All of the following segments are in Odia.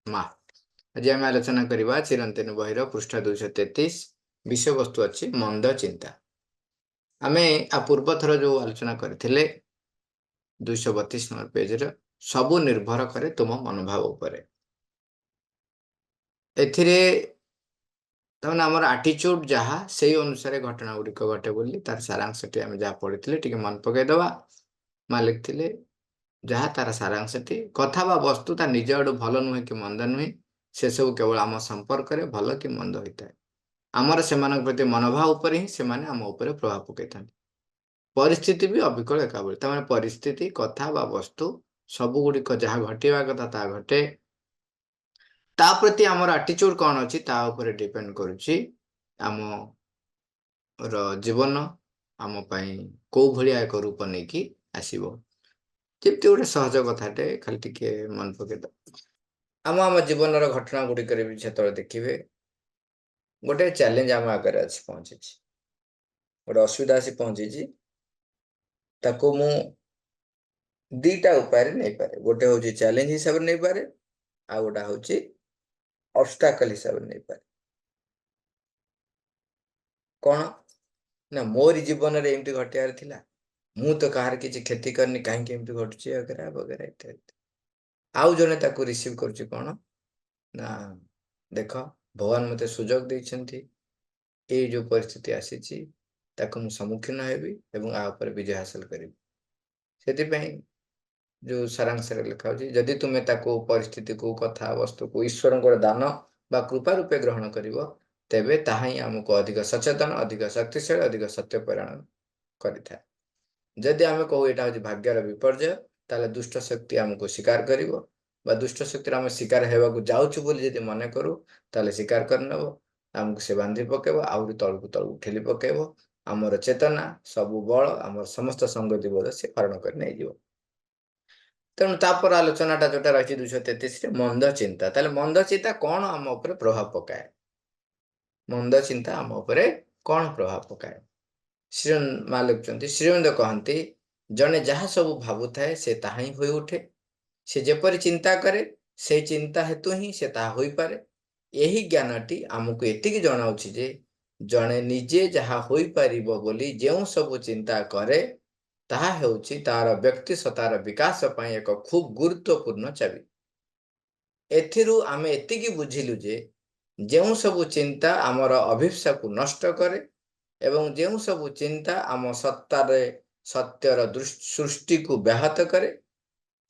ମା। ଆଜି ଆମେ ଆଲୋଚନା କରିବା ଚିରନ୍ତନ ବହିର ପୃଷ୍ଠା 233 ବିଷୟବସ୍ତୁ ଅଛି ମନ୍ଦ ଚିନ୍ତା। ଆମେ ପୂର୍ବ ଥର ଯୋଉ ଆଲୋଚନା କରିଥିଲେ 232 ନମ୍ବର ପେଜରେ ସବୁ ନିର୍ଭର କରେ ତୁମ ମନୋଭାବ ଉପରେ। ଏଥିରେ ତାମାନେ ଆମର ଆଟିଚ୍ୟୁଡ ଯାହା ସେଇ ଅନୁସାରେ ଘଟଣା ଗୁଡ଼ିକ ଘଟେ ବୋଲି ତାର ସାରାଂଶଟି ଆମେ ଯାହା ପଢିଥିଲେ ଟିକେ ମନେ ପକେଇଦବା। ମା ଲେଖିଥିଲେ ଯାହା ତାର ସାରାଂଶଟି କଥା ବା ବସ୍ତୁ ତା ନିଜ ଆଡୁ ଭଲ ନୁହେଁ କି ମନ୍ଦ ନୁହେଁ, ସେସବୁ କେବଳ ଆମ ସମ୍ପର୍କରେ ଭଲ କି ମନ୍ଦ ହୋଇଥାଏ। ଆମର ସେମାନଙ୍କ ପ୍ରତି ମନୋଭାବ ଉପରେ ହିଁ ସେମାନେ ଆମ ଉପରେ ପ୍ରଭାବ ପକାଇଥାନ୍ତି। ପରିସ୍ଥିତି ବି ଅବିକଳ ଏକା ଭଳି। ତାମାନେ ପରିସ୍ଥିତି କଥା ବା ବସ୍ତୁ ସବୁଗୁଡ଼ିକ ଯାହା ଘଟିବା କଥା ତାହା ଘଟେ। ତା ପ୍ରତି ଆମର ଆଟିଚ୍ୟୁଡ କ'ଣ ଅଛି ତା ଉପରେ ଡିପେଣ୍ଡ କରୁଛି ଆମର ଜୀବନ ଆମ ପାଇଁ କୋଉ ଭଳିଆ ଏକ ରୂପ ନେଇକି ଆସିବ। ଯେମିତି ଗୋଟେ ସହଜ କଥାଟେ ଖାଲି ଟିକେ ମନେ ପକେଇଦବା। ଆମ ଜୀବନର ଘଟଣା ଗୁଡ଼ିକରେ ବି ଯେତେବେଳେ ଦେଖିବେ ଗୋଟେ ଚ୍ୟାଲେଞ୍ଜ ଆମ ଆଗରେ ଆସି ପହଞ୍ଚିଛି, ଗୋଟେ ଅସୁବିଧା ଆସି ପହଞ୍ଚିଛି, ତାକୁ ମୁଁ ଦିଟା ଉପାୟରେ ନେଇପାରେ। ଗୋଟେ ହଉଛି ଚ୍ୟାଲେଞ୍ଜ ହିସାବରେ ନେଇପାରେ, ଆଉ ଗୋଟେ ହଉଛି ଅବଷ୍ଟାକଲ ହିସାବରେ ନେଇପାରେ। କ'ଣ ନା ମୋରି ଜୀବନରେ ଏମିତି ଘଟିବାର ଥିଲା, ମୁଁ ତ କାହାର କିଛି କ୍ଷତି କରିନି, କାହିଁକି ଏମିତି ଘଟୁଛି ବଗେରା ବଗେରା ଇତ୍ୟାଦି। ଆଉ ଜଣେ ତାକୁ ରିସିଭ୍ କରୁଛି କ'ଣ ନା ଦେଖ ଭଗବାନ ମୋତେ ସୁଯୋଗ ଦେଇଛନ୍ତି, ଏଇ ଯୋଉ ପରିସ୍ଥିତି ଆସିଛି ତାକୁ ମୁଁ ସମ୍ମୁଖୀନ ହେବି ଏବଂ ଆ ଉପରେ ବିଜୟ ହାସଲ କରିବି। ସେଥିପାଇଁ ଯୋଉ ସାରାଂଶରେ ଲେଖା ହେଉଛି, ଯଦି ତୁମେ ତାକୁ ପରିସ୍ଥିତିକୁ କଥା ବସ୍ତୁକୁ ଈଶ୍ୱରଙ୍କର ଦାନ ବା କୃପା ରୂପେ ଗ୍ରହଣ କରିବ, ତେବେ ତାହା ହିଁ ଆମକୁ ଅଧିକ ସଚେତନ, ଅଧିକ ଶକ୍ତିଶାଳୀ, ଅଧିକ ସତ୍ୟ ପରାୟଣ କରିଥାଏ। ଯଦି ଆମେ କହୁ ଏଇଟା ହେଉଛି ଭାଗ୍ୟର ବିପର୍ଯ୍ୟୟ, ତାହେଲେ ଦୁଷ୍ଟ ଶକ୍ତି ଆମକୁ ଶିକାର କରିବ ବା ଦୁଷ୍ଟ ଶକ୍ତିର ଆମେ ଶିକାର ହେବାକୁ ଯାଉଛୁ ବୋଲି ଯଦି ମନେ କରୁ, ତାହେଲେ ଶିକାର କରିନେବ, ଆମକୁ ସେ ବାନ୍ଧି ପକେଇବ, ଆହୁରି ତଳକୁ ତଳକୁ ଠେଲି ପକେଇବ। ଆମର ଚେତନା ସବୁ ବଳ, ଆମର ସମସ୍ତ ସଂଗତି ବୋଧ ସେ ହରଣ କରି ନେଇଯିବ। ତେଣୁ ତାପରେ ଆଲୋଚନାଟା ଯୋଉଟା ରହିଛି 233ରେ ମନ୍ଦ ଚିନ୍ତା। ତାହେଲେ ମନ୍ଦ ଚିନ୍ତା କ'ଣ ଆମ ଉପରେ ପ୍ରଭାବ ପକାଏ? ମନ୍ଦ ଚିନ୍ତା ଆମ ଉପରେ କ'ଣ ପ୍ରଭାବ ପକାଏ? ମା ଲେଖୁଛନ୍ତି, ଶ୍ରୀଅରବିନ୍ଦ କହନ୍ତି ଜଣେ ଯାହା ସବୁ ଭାବୁଥାଏ ସେ ତାହା ହିଁ ହୋଇ ଉଠେ। ସେ ଯେପରି ଚିନ୍ତା କରେ ସେଇ ଚିନ୍ତା ହେତୁ ହିଁ ସେ ତାହା ହୋଇପାରେ। ଏହି ଜ୍ଞାନଟି ଆମକୁ ଏତିକି ଜଣାଉଛି ଯେ ଜଣେ ନିଜେ ଯାହା ହୋଇପାରିବ ବୋଲି ଯେଉଁ ସବୁ ଚିନ୍ତା କରେ ତାହା ହେଉଛି ତାର ବ୍ୟକ୍ତି ସତ୍ତାର ବିକାଶ ପାଇଁ ଏକ ଖୁବ୍ ଗୁରୁତ୍ୱପୂର୍ଣ୍ଣ ଚାବି। ଏଥିରୁ ଆମେ ଏତିକି ବୁଝିଲୁ ଯେ ଯେଉଁ ସବୁ ଚିନ୍ତା ଆମର ଅଭିପ୍ସାକୁ ନଷ୍ଟ କରେ ଏବଂ ଯେଉଁ ସବୁ ଚିନ୍ତା ଆମ ସତ୍ୟର ସୃଷ୍ଟିକୁ ବ୍ୟାହତ କରେ,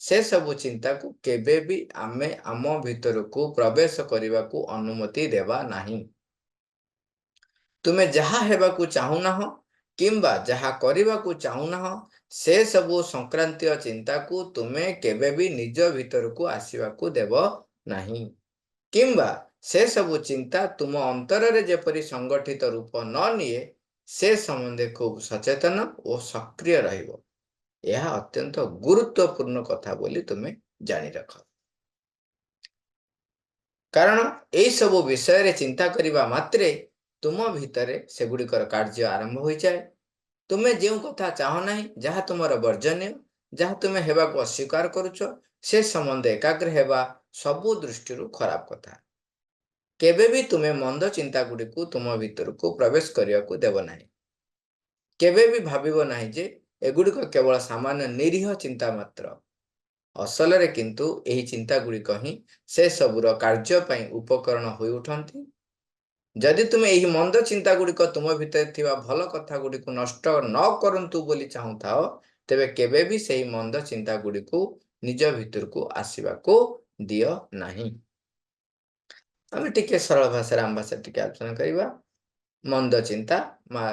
ସେ ସବୁ ଚିନ୍ତାକୁ କେବେ ବି ଆମେ ଆମ ଭିତରକୁ ପ୍ରବେଶ କରିବାକୁ ଅନୁମତି ଦେବା ନାହିଁ। ତୁମେ ଯାହା ହେବାକୁ ଚାହୁଁନାହଁ କିମ୍ବା ଯାହା କରିବାକୁ ଚାହୁଁନାହଁ ସେ ସବୁ ସଂକ୍ରାନ୍ତୀୟ ଚିନ୍ତାକୁ ତୁମେ କେବେ ବି ନିଜ ଭିତରକୁ ଆସିବାକୁ ଦେବ ନାହିଁ, କିମ୍ବା ସେ ସବୁ ଚିନ୍ତା ତୁମ ଅନ୍ତରରେ ଯେପରି ସଂଗଠିତ ରୂପ ନ ନିଏ ସେ ସମ୍ବନ୍ଧେ ଖୁବ୍ ସଚେତନ ଓ ସକ୍ରିୟ ରହିବ। ଏହା ଅତ୍ୟନ୍ତ ଗୁରୁତ୍ୱପୂର୍ଣ୍ଣ କଥା ବୋଲି ତୁମେ ଜାଣି ରଖ। କାରଣ ଏଇ ସବୁ ବିଷୟରେ ଚିନ୍ତା କରିବା ମାତ୍ରେ ତୁମ ଭିତରେ ସେଗୁଡ଼ିକର କାର୍ଯ୍ୟ ଆରମ୍ଭ ହୋଇଯାଏ। ତୁମେ ଯେଉଁ କଥା ଚାହଁ ନାହିଁ, ଯାହା ତୁମର ବର୍ଜନୀୟ, ଯାହା ତୁମେ ହେବାକୁ ଅସ୍ୱୀକାର କରୁଛ, ସେ ସମ୍ବନ୍ଧେ ଏକାଗ୍ର ହେବା ସବୁ ଦୃଷ୍ଟିରୁ ଖରାପ କଥା। କେବେ ବି ତୁମେ ମନ୍ଦ ଚିନ୍ତା ଗୁଡ଼ିକୁ ତୁମ ଭିତରକୁ ପ୍ରବେଶ କରିବାକୁ ଦେବ ନାହିଁ। କେବେ ବି ଭାବିବ ନାହିଁ ଯେ ଏଗୁଡ଼ିକ କେବଳ ସାମାନ୍ୟ ନିରୀହ ଚିନ୍ତା ମାତ୍ର। ଅସଲରେ କିନ୍ତୁ ଏହି ଚିନ୍ତା ଗୁଡ଼ିକ ହିଁ ସେ ସବୁର କାର୍ଯ୍ୟ ପାଇଁ ଉପକରଣ ହୋଇ ଉଠନ୍ତି। ଯଦି ତୁମେ ଏହି ମନ୍ଦ ଚିନ୍ତା ଗୁଡ଼ିକ ତୁମ ଭିତରେ ଥିବା ଭଲ କଥା ଗୁଡ଼ିକୁ ନଷ୍ଟ ନ କରନ୍ତୁ ବୋଲି ଚାହୁଁଥାଅ, ତେବେ କେବେ ବି ସେହି ମନ୍ଦ ଚିନ୍ତା ଗୁଡ଼ିକୁ ନିଜ ଭିତରକୁ ଆସିବାକୁ ଦିଅ ନାହିଁ। ଆମେ ଟିକେ ସରଳ ଭାଷାରେ ଆମ ଭାଷାରେ ଟିକେ ଆଲୋଚନା କରିବା। ମନ୍ଦ ଚିନ୍ତା ମା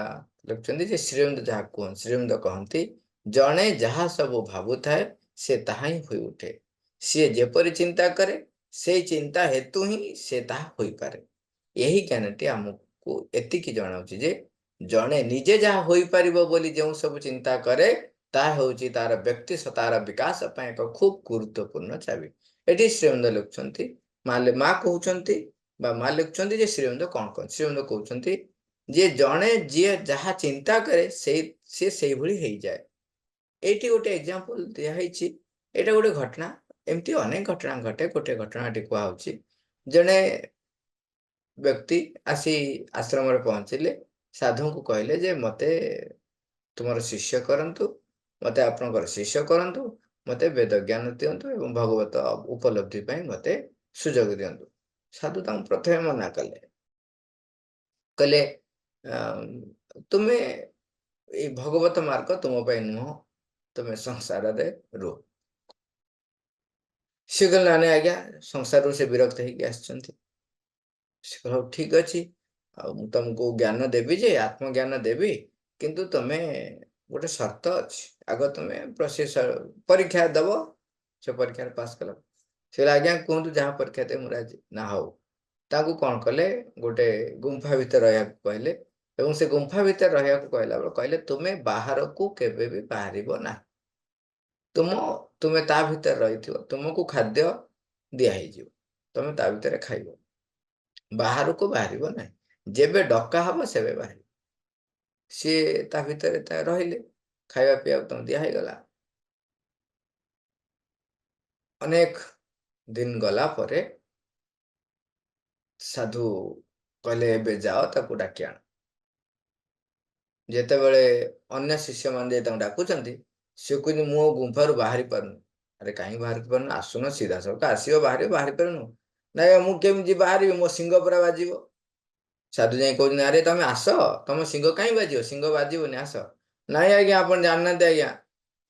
ଲେଖୁଛନ୍ତି ଯେ ଶ୍ରୀଅରବିନ୍ଦ କହନ୍ତି ଜଣେ ଯାହା ସବୁ ଭାବୁଥାଏ ସେ ତାହା ହିଁ ହୋଇ ଉଠେ। ସିଏ ଯେପରି ଚିନ୍ତା କରେ ସେଇ ଚିନ୍ତା ହେତୁ ହିଁ ସେ ତାହା ହୋଇପାରେ। ଏହି ଜ୍ଞାନଟି ଆମକୁ ଏତିକି ଜଣାଉଛି ଯେ ଜଣେ ନିଜେ ଯାହା ହୋଇପାରିବ ବୋଲି ଯେଉଁ ସବୁ ଚିନ୍ତା କରେ ତାହା ହେଉଛି ତାର ବ୍ୟକ୍ତି ସତ୍ତାର ବିକାଶ ପାଇଁ ଏକ ଖୁବ୍ ଗୁରୁତ୍ୱପୂର୍ଣ୍ଣ ଚାବି। ଏଠି ଶ୍ରୀଅରବିନ୍ଦ ଲେଖୁଛନ୍ତି, ମା କହୁଛନ୍ତି ବା ମା ଲେଖୁଛନ୍ତି ଯେ ଶ୍ରୀଅରବିନ୍ଦ କ'ଣ କହନ୍ତି? ଶ୍ରୀଅରବିନ୍ଦ କହୁଛନ୍ତି ଯେ ଜଣେ ଯିଏ ଯାହା ଚିନ୍ତା କରେ ସେ ସେଇଭଳି ହେଇଯାଏ। ଏଇଠି ଗୋଟେ ଏକ୍ସାମ୍ପଲ ଦିଆହେଇଛି। ଏଇଟା ଗୋଟେ ଘଟଣା। ଏମିତି ଅନେକ ଘଟଣା ଘଟେ। ଗୋଟେ ଘଟଣାଟି କୁହାହଉଛି, ଜଣେ ବ୍ୟକ୍ତି ଆସି ଆଶ୍ରମରେ ପହଞ୍ଚିଲେ, ସାଧୁଙ୍କୁ କହିଲେ ଯେ ମତେ ତୁମର ଶିଷ୍ୟ କରନ୍ତୁ, ମତେ ଆପଣଙ୍କର ଶିଷ୍ୟ କରନ୍ତୁ, ମତେ ବେଦ ଜ୍ଞାନ ଦିଅନ୍ତୁ ଏବଂ ଭଗବତ ଉପଲବ୍ଧି ପାଇଁ ମତେ ସୁଯୋଗ ଦିଅନ୍ତୁ। ସାଧୁ ତାଙ୍କୁ ପ୍ରଥମେ ମନା କଲେ, କହିଲେ ତୁମେ ଏଇ ଭଗବତ ମାର୍ଗ ତୁମ ପାଇଁ ନୁହଁ, ତୁମେ ସଂସାରରେ ରୁହ। ସେ କହିଲେ ନାଇଁ ଆଜ୍ଞା, ସଂସାରରୁ ସେ ବିରକ୍ତ ହେଇକି ଆସିଛନ୍ତି। ସେ କହିଲେ ହଉ ଠିକ ଅଛି, ଆଉ ମୁଁ ତମକୁ ଜ୍ଞାନ ଦେବି ଯେ ଆତ୍ମଜ୍ଞାନ ଦେବି, କିନ୍ତୁ ତମେ ଗୋଟେ ସର୍ତ୍ତ ଅଛି, ଆଗ ତମେ ପରୀକ୍ଷା ଦବ। ସେ ପରୀକ୍ଷାରେ ପାସ୍ କଲ। ସେ କହିଲେ ଆଜ୍ଞା କୁହନ୍ତୁ ଯାହା ପରୀକ୍ଷା ଦେବେ ମୁଁ ରାଜି। ନା ହଉ। ତାଙ୍କୁ କଣ କଲେ, ଗୋଟେ ଗୁମ୍ଫା ଭିତରେ ରହିବାକୁ କହିଲେ ଏବଂ ସେ ଗୁମ୍ଫା ଭିତରେ ରହିବାକୁ କହିଲା ବେଳେ କହିଲେ ତୁମେ ବାହାରକୁ କେବେ ବି ବାହାରିବ ନାହିଁ। ତୁମେ ତା ଭିତରେ ରହିଥିବ, ତୁମକୁ ଖାଦ୍ୟ ଦିଆ ହେଇଯିବ, ତମେ ତା ଭିତରେ ଖାଇବ, ବାହାରକୁ ବାହାରିବ ନାହିଁ, ଯେବେ ଡକା ହବ ସେବେ ବାହାରିବ। ସିଏ ତା ଭିତରେ ରହିଲେ, ଖାଇବା ପିଇବାକୁ ତାଙ୍କୁ ଦିଆ ହେଇଗଲା। ଅନେକ ଦିନ ଗଲା ପରେ ସାଧୁ କହିଲେ ଏବେ ଯାଅ ତାକୁ ଡାକି ଆଣ। ଯେତେବେଳେ ଅନ୍ୟ ଶିଷ୍ୟମାନେ ଯାଇ ତାଙ୍କୁ ଡାକୁଛନ୍ତି, ସେ କହୁଛି ମୁଁ ଗୁମ୍ଫାରୁ ବାହାରି ପାରୁନି। ଆରେ କାହିଁକି ବାହାରି ପାରୁନୁ? ଆସୁନ, ସିଧାସଳଖ ଆସିବ, ବାହାରି ପାରୁନୁ? ନାଇଁ ମୁଁ କେମିତି ବାହାରିବି, ମୋ ଶିଙ୍ଗ ପୁରା ବାଜିବ। ସାଧୁ ଯାଇ କହୁଛନ୍ତି ଆରେ ତମେ ଆସ, ତମ ଶିଙ୍ଗ କାହିଁ ବାଜିବ? ଶିଙ୍ଗ ବାଜିବନି, ଆସ। ନାଇଁ ଆଜ୍ଞା ଆପଣ ଜାଣିନାହାନ୍ତି ଆଜ୍ଞା,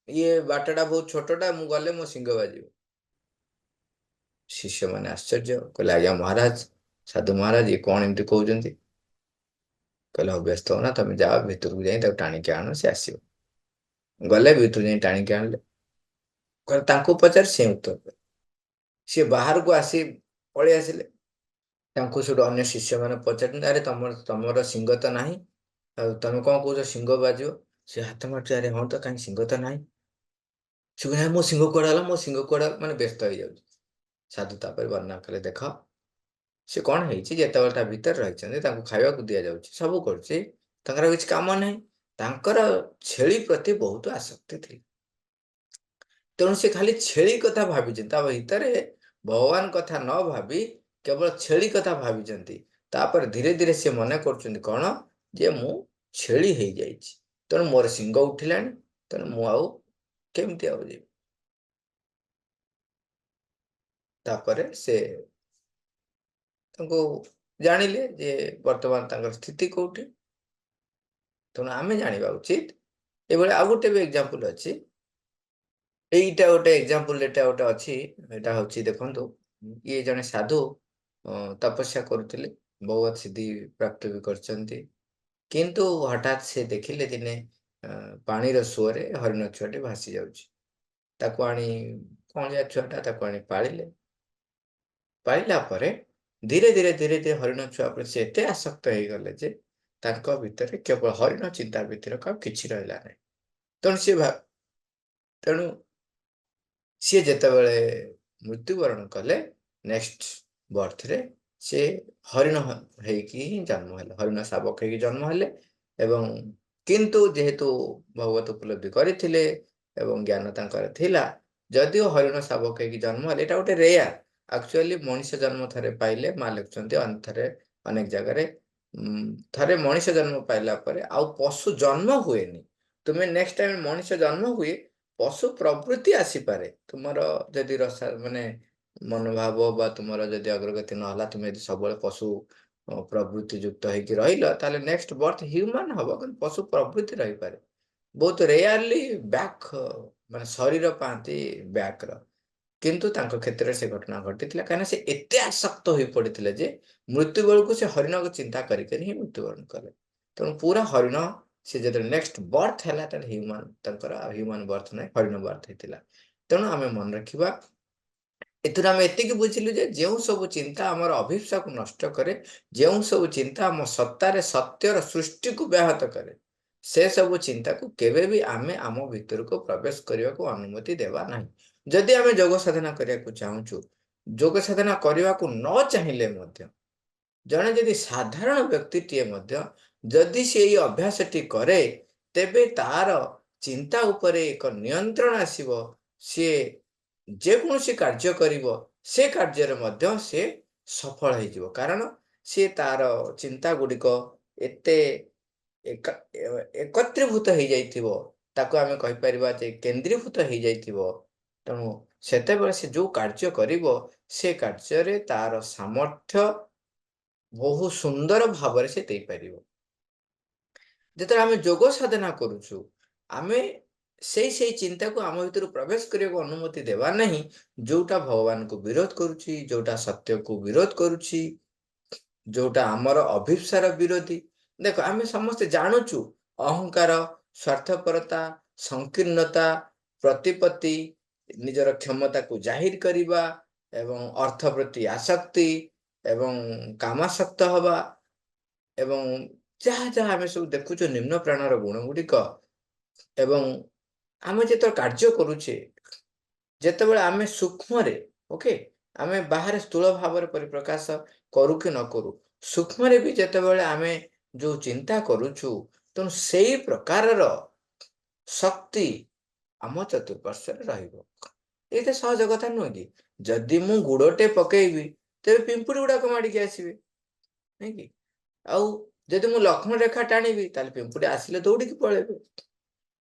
ଇଏ ବାଟଟା ବହୁତ ଛୋଟଟା, ମୁଁ ଗଲେ ମୋ ଶିଙ୍ଗ ବାଜିବ। ଶିଷ୍ୟମାନେ ଆଶ୍ଚର୍ଯ୍ୟ, କହିଲେ ଆଜ୍ଞା ମହାରାଜ, ସାଧୁ ମହାରାଜ ଇଏ କଣ ଏମିତି କହୁଛନ୍ତି? କହିଲେ ହଉ ବ୍ୟସ୍ତ ହଉନା, ତମେ ଯାଅ ଭିତରକୁ ଯାଇ ତାକୁ ଟାଣିକି ଆଣ, ସେ ଆସିବ। ଗଲେ ଭିତରୁ ଯାଇ ଟାଣିକି ଆଣିଲେ। କହିଲେ ତାଙ୍କୁ ପଚାରେ, ସେ ଉତ୍ତର ଦେଲେ। ସିଏ ବାହାରକୁ ଆସି ପଳେଇ ଆସିଲେ। ତାଙ୍କୁ ସେଠୁ ଅନ୍ୟ ଶିଷ୍ୟମାନେ ପଚାରୁଛନ୍ତି ଆରେ ତମର ଶିଙ୍ଗ ତ ନାହିଁ, ଆଉ ତମେ କଣ କହୁଛ ଶିଙ୍ଗ ବାଜିବ? ସେ ହାତ ମାରୁଛି, ଆରେ ହଁ ତ, କାହିଁ ଶିଙ୍ଗ ତ ନାହିଁ। ସେ କହିଲେ ମୋ ଶିଙ୍ଗ କୁଆଡେ ଗଲା, ମୋ ଶିଙ୍ଗ କୁଆଡେ, ମାନେ ବ୍ୟସ୍ତ ହେଇଯାଉଛି। ସାଧୁ ତାପରେ ବର୍ଣ୍ଣନା କଲେ, ଦେଖ ସେ କଣ ହେଇଛି, ଯେତେବେଳେ ତା ଭିତରେ ରହିଛନ୍ତି, ତାଙ୍କୁ ଖାଇବାକୁ ଦିଆଯାଉଛି, ସବୁ କରୁଛି, ତାଙ୍କର କିଛି କାମ ନାହିଁ। ତାଙ୍କର ଛେଳି ପ୍ରତି ବହୁତ ଆସକ୍ତି ଥିଲା। ତେଣୁ ସେ ଖାଲି ଛେଳି କଥା ଭାବିଛନ୍ତି, ତା ଭିତରେ ଭଗବାନ କଥା ନ ଭାବି କେବଳ ଛେଳି କଥା ଭାବିଛନ୍ତି। ତାପରେ ଧୀରେ ଧୀରେ ସେ ମନେ କରୁଛନ୍ତି କଣ, ଯେ ମୁଁ ଛେଳି ହେଇଯାଇଛି, ତେଣୁ ମୋର ଶିଙ୍ଗ ଉଠିଲାଣି, ତେଣୁ ମୁଁ ଆଉ କେମିତି ଆଉ ଯିବି। ତାପରେ ସେ ତାଙ୍କୁ ଜାଣିଲେ ଯେ ବର୍ତ୍ତମାନ ତାଙ୍କର ସ୍ଥିତି କୋଉଠି। ତେଣୁ ଆମେ ଜାଣିବା ଉଚିତ। ଏଭଳି ଆଉ ଗୋଟେ ବି ଏକ୍ଜାମ୍ପଲ ଅଛି। ଏଇଟା ଗୋଟେ ଏକ୍ଜାମ୍ପଲ, ଏଟା ଗୋଟେ ଅଛି। ଏଟା ହଉଛି ଦେଖନ୍ତୁ, ଇଏ ଜଣେ ସାଧୁ ତପସ୍ୟା କରୁଥିଲେ, ବହୁତ ସିଦ୍ଧି ପ୍ରାପ୍ତ ବି କରିଛନ୍ତି। କିନ୍ତୁ ହଠାତ୍ ସେ ଦେଖିଲେ ଦିନେ ପାଣିର ସୁଅରେ ହରିଣ ଛୁଆଟି ଭାସି ଯାଉଛି। ତାକୁ ଆଣି, କଅଁଳିଆ ଛୁଆଟା, ତାକୁ ଆଣି ପାଳିଲେ। ପାଳିଲା ପରେ ଧୀରେ ଧୀରେ ଧୀରେ ଧୀରେ ହରିଣ ଛୁଆ ଉପରେ ସେ ଏତେ ଆସକ୍ତ ହେଇଗଲେ ଯେ ତାଙ୍କ ଭିତରେ କେବଳ ହରିଣ ଚିନ୍ତା ବ୍ୟତୀତ ଆଉ କିଛି ରହିଲା ନାହିଁ। ତେଣୁ ସିଏ ଯେତେବେଳେ ମୃତ୍ୟୁବରଣ କଲେ, ନେକ୍ସଟ ବର୍ଥରେ ସେ ହରିଣ ହେଇକି ହିଁ ଜନ୍ମ ହେଲେ, ହରିଣ ଶାବକ ହେଇକି ଜନ୍ମ ହେଲେ। ଏବଂ କିନ୍ତୁ ଯେହେତୁ ଭଗବତ ଉପଲବ୍ଧି କରିଥିଲେ ଏବଂ ଜ୍ଞାନ ତାଙ୍କର ଥିଲା, ଯଦିଓ ହରିଣ ଶାବକ ହେଇକି ଜନ୍ମ ହେଲେ, ଏଇଟା ଗୋଟେ ରେୟାର। ଆକ୍ଚୁଆଲି ମଣିଷ ଜନ୍ମ ଥରେ ପାଇଲେ, ମା ଲେଖୁଛନ୍ତି ଥରେ ଅନେକ ଜାଗାରେ, ଥରେ ମଣିଷ ଜନ୍ମ ପାଇଲା ପରେ ଆଉ ପଶୁ ଜନ୍ମ ହୁଏନି। ତୁମେ ନେକ୍ସଟ ଟାଇମ ମଣିଷ ଜନ୍ମ ହୁଏ, ପଶୁ ପ୍ରବୃତ୍ତି ଆସିପାରେ, ତୁମର ଯଦି ମାନେ ମନୋଭାବ ବା ତୁମର ଯଦି ଅଗ୍ରଗତି ନହେଲା, ତୁମେ ଯଦି ସବୁବେଳେ ପଶୁ ପ୍ରବୃତ୍ତି ଯୁକ୍ତ ହେଇକି ରହିଲ, ତାହେଲେ ନେକ୍ସଟ ବର୍ଥ ହ୍ୟୁମାନ ହବ, କିନ୍ତୁ ପଶୁ ପ୍ରବୃତ୍ତି ରହିପାରେ। ବହୁତ ରେୟାରଲି ବ୍ୟାକ୍, ମାନେ ଶରୀର ପାଆନ୍ତି ବ୍ୟାକ୍ର। କିନ୍ତୁ ତାଙ୍କ କ୍ଷେତ୍ରରେ ସେ ଘଟଣା ଘଟିଥିଲା, କାହିଁକିନା ସେ ଏତେ ଆସକ୍ତ ହୋଇ ପଡିଥିଲେ ଯେ ମୃତ୍ୟୁ ବେଳକୁ ସେ ହରିଣକୁ ଚିନ୍ତା କରିକରି ହିଁ ମୃତ୍ୟୁବରଣ କଲେ। ତେଣୁ ପୁରା ହରିଣ, ସେ ଯେତେବେଳେ ନେକ୍ସଟ ବର୍ଥ ହେଲା, ତାହେଲେ ହ୍ୟୁମାନ, ତାଙ୍କର ହ୍ୟୁମାନ ବର୍ଥ ନାହିଁ, ହରିଣ ବର୍ଥ ହେଇଥିଲା। ତେଣୁ ଆମେ ମନେ ରଖିବା, ଏଥିରୁ ଆମେ ଏତିକି ବୁଝିଲୁ ଯେ ଯେଉଁ ସବୁ ଚିନ୍ତା ଆମର ଅଭିପ୍ସାକୁ ନଷ୍ଟ କରେ, ଯେଉଁ ସବୁ ଚିନ୍ତା ଆମ ସତ୍ତାରେ ସତ୍ୟର ସୃଷ୍ଟିକୁ ବ୍ୟାହତ କରେ, ସେ ସବୁ ଚିନ୍ତାକୁ କେବେ ବି ଆମେ ଆମ ଭିତରକୁ ପ୍ରବେଶ କରିବାକୁ ଅନୁମତି ଦେବା ନାହିଁ। ଯଦି ଆମେ ଯୋଗ ସାଧନା କରିବାକୁ ଚାହୁଁଛୁ, ଯୋଗ ସାଧନା କରିବାକୁ ନ ଚାହିଁଲେ ମଧ୍ୟ, ଜଣେ ଯଦି ସାଧାରଣ ବ୍ୟକ୍ତିଟିଏ ମଧ୍ୟ ଯଦି ସେ ଏଇ ଅଭ୍ୟାସଟି କରେ, ତେବେ ତାର ଚିନ୍ତା ଉପରେ ଏକ ନିୟନ୍ତ୍ରଣ ଆସିବ। ସିଏ ଯେକୌଣସି କାର୍ଯ୍ୟ କରିବ ସେ କାର୍ଯ୍ୟରେ ମଧ୍ୟ ସେ ସଫଳ ହେଇଯିବ। କାରଣ ସେ ତାର ଚିନ୍ତା ଗୁଡ଼ିକ ଏତେ ଏକତ୍ରୀଭୂତ ହେଇଯାଇଥିବ, ତାକୁ ଆମେ କହିପାରିବା ଯେ କେନ୍ଦ୍ରୀଭୂତ ହେଇଯାଇଥିବ। ତେଣୁ ସେତେବେଳେ ସେ ଯୋଉ କାର୍ଯ୍ୟ କରିବ ସେ କାର୍ଯ୍ୟରେ ତାର ସାମର୍ଥ୍ୟ ବହୁ ସୁନ୍ଦର ଭାବରେ ସେ ଦେଇପାରିବ। ଯେତେବେଳେ ଆମେ ଯୋଗ ସାଧନା କରୁଛୁ, ଆମେ ସେଇ ଚିନ୍ତାକୁ ଆମ ଭିତରୁ ପ୍ରବେଶ କରିବାକୁ ଅନୁମତି ଦେବା ନାହିଁ, ଯୋଉଟା ଭଗବାନଙ୍କୁ ବିରୋଧ କରୁଛି, ଯୋଉଟା ସତ୍ୟକୁ ବିରୋଧ କରୁଛି, ଯୋଉଟା ଆମର ଅଭିପ୍ସାର ବିରୋଧୀ। ଦେଖ, ଆମେ ସମସ୍ତେ ଜାଣୁଛୁ ଅହଙ୍କାର, ସ୍ୱାର୍ଥପରତା, ସଂକୀର୍ଣ୍ଣତା, ପ୍ରତିପତ୍ତି, ନିଜର କ୍ଷମତାକୁ ଜାହିର କରିବା ଏବଂ ଅର୍ଥ ପ୍ରତି ଆସକ୍ତି ଏବଂ କାମାସକ୍ତ ହବା ଏବଂ ଯାହା ଆମେ ସବୁ ଦେଖୁଛୁ ନିମ୍ନ ପ୍ରାଣର ଗୁଣ ଗୁଡ଼ିକ, ଏବଂ ଆମେ ଯେତେବେଳେ କାର୍ଯ୍ୟ କରୁଛେ, ଯେତେବେଳେ ଆମେ ସୂକ୍ଷ୍ମରେ ଓକେ ଆମେ ବାହାରେ ସ୍ଥୂଳ ଭାବରେ ପରିପ୍ରକାଶ କରୁ କି ନ କରୁ, ସୂକ୍ଷ୍ମରେ ବି ଯେତେବେଳେ ଆମେ ଯୋଉ ଚିନ୍ତା କରୁଛୁ, ତେଣୁ ସେଇ ପ୍ରକାରର ଶକ୍ତି ଆମ ଚତୁଃପାର୍ଶ୍ୱରେ ରହିବ। ଏଇଟା ସହଜ କଥା ନୁହେଁ କି? ଯଦି ମୁଁ ଗୁଡ଼ଟେ ପକେଇବି, ତେବେ ପିମ୍ପୁଡ଼ି ଗୁଡାକ ମାଡ଼ିକି ଆସିବେ, ନାଇଁ କି? ଆଉ ଯଦି ମୁଁ ଲକ୍ଷ୍ମଣ ରେଖା ଟାଣିବି, ତାହେଲେ ପିମ୍ପୁଡ଼ି ଆସିଲେ ଦୌଡ଼ିକି ପଳେଇବେ।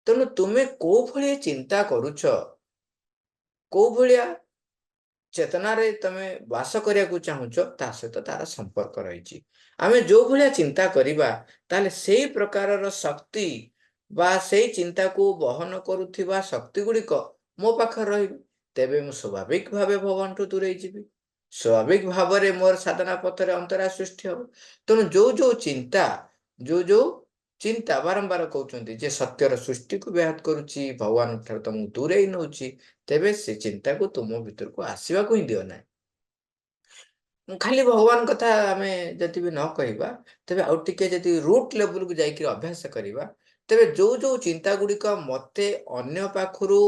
ତେଣୁ ତୁମେ କୋଉ ଭଳିଆ ଚିନ୍ତା କରୁଛ, କୋଉ ଭଳିଆ ଚେତନାରେ ତମେ ବାସ କରିବାକୁ ଚାହୁଁଛ, ତା ସହିତ ତାର ସମ୍ପର୍କ ରହିଛି। ଆମେ ଯୋଉ ଭଳିଆ ଚିନ୍ତା କରିବା, ତାହେଲେ ସେଇ ପ୍ରକାରର ଶକ୍ତି ବା ସେଇ ଚିନ୍ତାକୁ ବହନ କରୁଥିବା ଶକ୍ତି ଗୁଡ଼ିକ ମୋ ପାଖରେ ରହିବେ। ତେବେ ମୁଁ ସ୍ୱାଭାବିକ ଭାବେ ଭଗବାନଠୁ ଦୂରେଇ ଯିବି। ସ୍ୱାଭାବିକ ଭାବରେ ମୋର ସାଧନା ପଥରେ ଅନ୍ତରା ସୃଷ୍ଟି ହବ। ତେଣୁ ଯୋଉ ଚିନ୍ତା ବାରମ୍ବାର କହୁଛନ୍ତି ଯେ ସତ୍ୟର ସୃଷ୍ଟିକୁ ବ୍ୟାହତ କରୁଛି, ଭଗବାନଙ୍କ ଠାରୁ ତମକୁ ଦୂରେଇ ନଉଛି, ତେବେ ସେ ଚିନ୍ତାକୁ ତୁମ ଭିତରକୁ ଆସିବାକୁ ହିଁ ଦିଅ ନାହିଁ। ଖାଲି ଭଗବାନ କଥା ଆମେ ଯଦି ବି ନ କହିବା, ତେବେ ଆଉ ଟିକେ ଯଦି ରୁଟ୍ ଲେବୁଲକୁ ଯାଇକି ଅଭ୍ୟାସ କରିବା, ତେବେ ଯୋଉ ଚିନ୍ତା ଗୁଡ଼ିକ ମତେ ଅନ୍ୟ ପାଖରୁ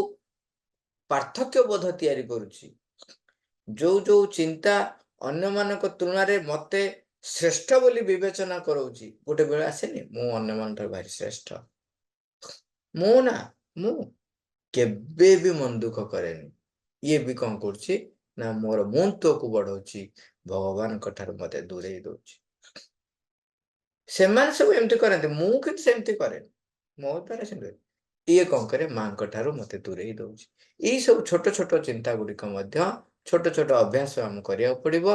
ପାର୍ଥକ୍ୟ ବୋଧ ତିଆରି କରୁଛି, ଯୋଉ ଚିନ୍ତା ଅନ୍ୟମାନଙ୍କ ତୁଳନାରେ ମତେ ଶ୍ରେଷ୍ଠ ବୋଲି ବିବେଚନା କରଉଛି, ଗୋଟେ ବେଳେ ଆସେନି ମୁଁ ଅନ୍ୟମାନଙ୍କର ଭାରି ଶ୍ରେଷ୍ଠ, ମୁଁ କେବେ ବି ମନ ଦୁଃଖ କରେନି। ଇଏ ବି କଣ କରୁଛି ନା ମୋର ମହତ୍ୱକୁ ବଢଉଛି, ଭଗବାନଙ୍କ ଠାରୁ ମତେ ଦୂରେଇ ଦଉଛି। ସେମାନେ ସବୁ ଏମିତି କରନ୍ତି, ମୁଁ କିନ୍ତୁ ସେମିତି କରେନି, ମୋ ଦ୍ୱାରା ସେମିତି। ଇଏ କଣ କରେ, ମାଙ୍କ ଠାରୁ ମତେ ଦୂରେଇ ଦଉଛି। ଏଇ ସବୁ ଛୋଟ ଛୋଟ ଚିନ୍ତା ଗୁଡ଼ିକ ମଧ୍ୟ ଛୋଟ ଛୋଟ ଅଭ୍ୟାସ ଆମକୁ କରିବାକୁ ପଡିବ।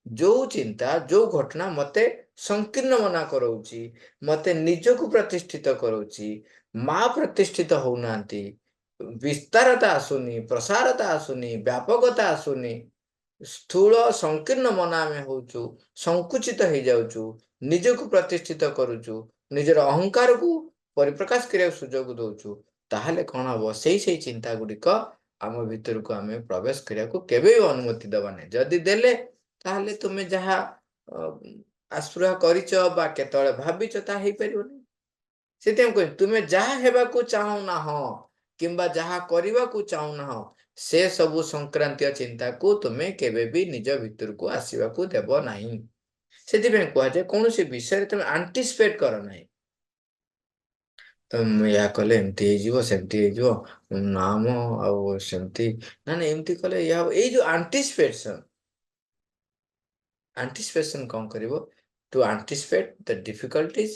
ଯୋଉ ଚିନ୍ତା, ଯୋଉ ଘଟଣା ମତେ ସଂକୀର୍ଣ୍ଣ ମନା କରଉଛି, ମତେ ନିଜକୁ ପ୍ରତିଷ୍ଠିତ କରଉଛି, ମା ପ୍ରତିଷ୍ଠିତ ହଉନାହାନ୍ତି, ବିସ୍ତାରତା ଆସୁନି, ପ୍ରସାରତା ଆସୁନି, ବ୍ୟାପକତା ଆସୁନି, ସ୍ଥୂଳ ସଂକୀର୍ଣ୍ଣ ମନା ଆମେ ହଉଛୁ, ସଂକୁଚିତ ହେଇଯାଉଛୁ, ନିଜକୁ ପ୍ରତିଷ୍ଠିତ କରୁଛୁ, ନିଜର ଅହଙ୍କାରକୁ ପରିପ୍ରକାଶ କରିବାକୁ ସୁଯୋଗ ଦଉଛୁ, ତାହେଲେ କଣ ହବ, ସେଇ ଚିନ୍ତା ଗୁଡ଼ିକ ଆମ ଭିତରକୁ ଆମେ ପ୍ରବେଶ କରିବାକୁ କେବେ ବି ଅନୁମତି ଦେବା ନାହିଁ। ଯଦି ଦେଲେ, ତାହେଲେ ତୁମେ ଯାହା ଆସ୍ପୃହା କରିଛ ବା କେତେବେଳେ ଭାବିଛ, ତାହା ହେଇପାରିବନି। ସେଥିପାଇଁ କହୁଛି, ତୁମେ ଯାହା ହେବାକୁ ଚାହୁଁନାହଁ କିମ୍ବା ଯାହା କରିବାକୁ ଚାହୁଁନାହଁ, ସେ ସବୁ ସଂକ୍ରାନ୍ତୀୟ ଚିନ୍ତାକୁ ତୁମେ କେବେ ବି ନିଜ ଭିତରକୁ ଆସିବାକୁ ଦେବ ନାହିଁ। ସେଥିପାଇଁ କୁହାଯାଏ, କୌଣସି ବିଷୟରେ ତୁମେ ଆଣ୍ଟିସିପେଟ କର ନାହିଁ। ଏହା କଲେ ଏମିତି ହେଇଯିବ, ସେମିତି ହେଇଯିବ, ନା ମ ଆଉ ସେମିତି ନା ଏମିତି କଲେ ଏହା ହବ। ଏଇ ଯୋଉ ଆଣ୍ଟିସିପେସନ କଣ କରିବ, to anticipate the difficulties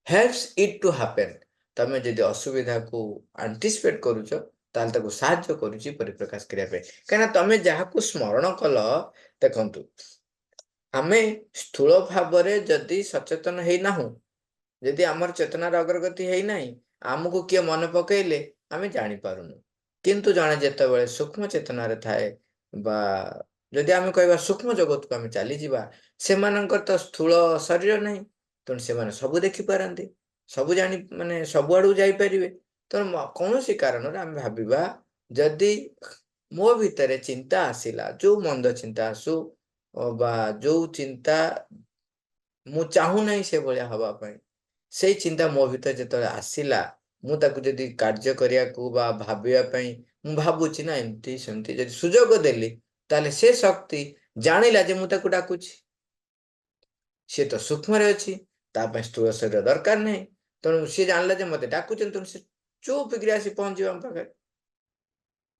helps it to happen. ତମେ ଯଦି ଅସୁବିଧାକୁ ଆଣ୍ଟିସିପେଟ କରୁଛ, ତାହେଲେ ତାକୁ ସାହାଯ୍ୟ କରୁଛି ପରିପ୍ରକାଶ କରିବା ପାଇଁ। କାହିଁକିନା ତମେ ଯାହାକୁ ସ୍ମରଣ କଲ, ଦେଖନ୍ତୁ, ଆମେ ସ୍ଥୂଳ ଭାବରେ ଯଦି ସଚେତନ ହେଇନାହୁଁ, ଯଦି ଆମର ଚେତନାର ଅଗ୍ରଗତି ହେଇନାହିଁ, ଆମକୁ କିଏ ମନେ ପକେଇଲେ ଆମେ ଜାଣିପାରୁନୁ। କିନ୍ତୁ ଜଣେ ଯେତେବେଳେ ସୂକ୍ଷ୍ମ ଚେତନାରେ ଥାଏ, ବା ଯଦି ଆମେ କହିବା ସୂକ୍ଷ୍ମ ଜଗତକୁ ଆମେ ଚାଲିଯିବା, ସେମାନଙ୍କର ତ ସ୍ଥୂଳ ଶରୀର ନାହିଁ, ତେଣୁ ସେମାନେ ସବୁ ଦେଖିପାରନ୍ତି, ସବୁ ଜାଣି ମାନେ ସବୁଆଡକୁ ଯାଇପାରିବେ। ତେଣୁ କୌଣସି କାରଣରେ ଆମେ ଭାବିବା, ଯଦି ମୋ ଭିତରେ ଚିନ୍ତା ଆସିଲା, ଯୋଉ ମନ୍ଦ ଚିନ୍ତା ଆସୁ ବା ଯୋଉ ଚିନ୍ତା ମୁଁ ଚାହୁଁନାହିଁ ସେଭଳିଆ ହବା ପାଇଁ, ସେଇ ଚିନ୍ତା ମୋ ଭିତରେ ଯେତେବେଳେ ଆସିଲା, ମୁଁ ତାକୁ ଯଦି କାର୍ଯ୍ୟ କରିବାକୁ ବା ଭାବିବା ପାଇଁ ମୁଁ ଭାବୁଛି ନା ଏମିତି ସେମିତି, ଯଦି ସୁଯୋଗ ଦେଲି, ତାହେଲେ ସେ ଶକ୍ତି ଜାଣିଲା ଯେ ମୁଁ ତାକୁ ଡାକୁଛି, ସିଏ ତ ସୂକ୍ଷ୍ମରେ ଅଛି, ତା ପାଇଁ ସ୍ଥୂଳ ଶରୀର ଦରକାର ନାହିଁ। ତେଣୁ ସିଏ ଜାଣିଲା ଯେ ମତେ ଡାକୁଛନ୍ତି, ତେଣୁ ସେ ଚୁପ୍ କିରି ଆସି ପହଞ୍ଚିବ ଆମ ପାଖରେ।